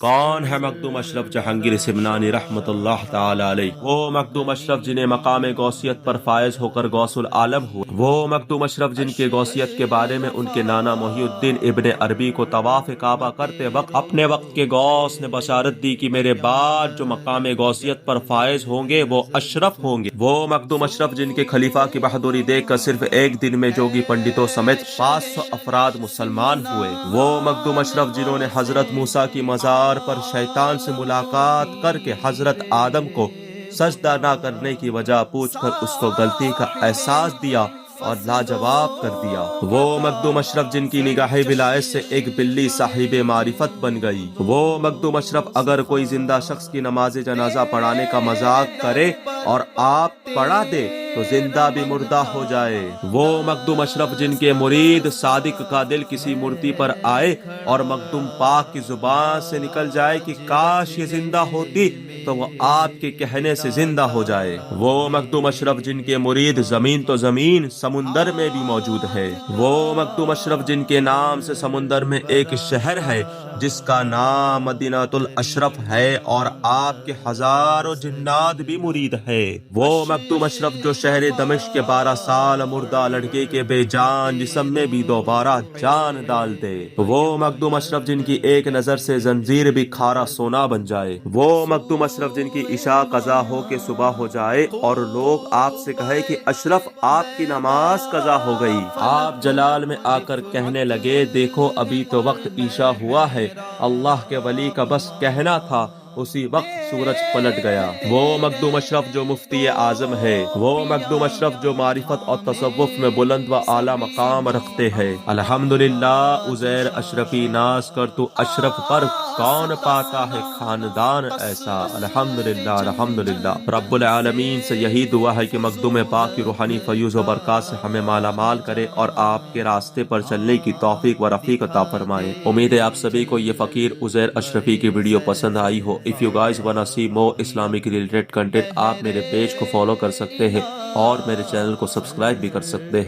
کون ہے مخدوم اشرف جہانگیر سمنانی رحمت اللہ تعالی علیہ؟ وہ مخدوم اشرف جنہیں مقام غوثیت پر فائز ہو کر غوث العالم ہوئے، وہ مخدوم اشرف جن کے غوثیت کے بارے میں ان کے نانا محی الدین ابن عربی کو طواف کعبہ کرتے وقت اپنے وقت کے غوث نے بشارت دی کہ میرے بعد جو مقام غوثیت پر فائز ہوں گے وہ اشرف ہوں گے۔ وہ مخدوم اشرف جن کے خلیفہ کی بہادری دیکھ کر صرف ایک دن میں جوگی پنڈتوں سمیت 500 افراد مسلمان ہوئے۔ وہ مخدوم اشرف جنہوں نے حضرت موسیٰ کی مزار پر شیطان سے ملاقات کر کے حضرت آدم کو سجدہ نہ کرنے کی وجہ پوچھ کر اس کو غلطی کا احساس دیا اور لاجواب کر دیا۔ وہ مخدوم اشرف جن کی نگاہ ولایت سے ایک بلی صاحب معرفت بن گئی۔ وہ مخدوم اشرف اگر کوئی زندہ شخص کی نماز جنازہ پڑھانے کا مذاق کرے اور آپ پڑھا دے تو زندہ بھی مردہ ہو جائے۔ وہ مخدوم اشرف جن کے مرید صادق کا دل کسی مورتی پر آئے اور مخدوم پاک کی زبان سے نکل جائے کہ کاش یہ زندہ ہوتی تو وہ آپ کے کہنے سے زندہ ہو جائے۔ وہ مخدوم اشرف جن کے مرید زمین تو زمین سمندر میں بھی موجود ہے۔ وہ مخدوم اشرف جن کے نام سے سمندر میں ایک شہر ہے جس کا نام مدینہ الاشرف ہے اور آپ کے ہزاروں جنات بھی مرید ہے۔ وہ مخدوم اشرف جو شہر دمشق کے 12 سال مردہ لڑکے کے بے جان جسم میں بھی دوبارہ جان ڈال دے۔ وہ مخدوم اشرف جن کی ایک نظر سے زنجیر بھی کھارا سونا بن جائے۔ وہ مخدوم اشرف جن کی عشاء قضا ہو کے صبح ہو جائے اور لوگ آپ سے کہے کہ اشرف آپ کی نماز قضا ہو گئی، آپ جلال میں آ کر کہنے لگے دیکھو ابھی تو وقت عشاء ہوا ہے، اللہ کے ولی کا بس کہنا تھا، اسی وقت سورج پلٹ گیا۔ وہ مخدوم اشرف جو مفتی اعظم ہے، وہ مخدوم اشرف جو معرفت اور تصوف میں بلند و اعلیٰ مقام رکھتے ہیں۔ الحمدللہ عزیر اشرفی ناز کر تو اشرف پر کون پاتا ہے خاندان ایسا۔ الحمدللہ الحمدللہ۔ رب العالمین سے یہی دعا ہے کہ مخدوم پاک کی روحانی فیوز و برکات سے ہمیں مالا مال کرے اور آپ کے راستے پر چلنے کی توفیق و رفیق عطا فرمائے۔ امید ہے آپ سبھی کو یہ فقیر عزیر اشرفی کی ویڈیو پسند آئی ہو۔ If you guys wanna see more Islamic related content آپ میرے پیج کو فالو کر سکتے ہیں اور میرے چینل کو سبسکرائب بھی کر سکتے ہیں۔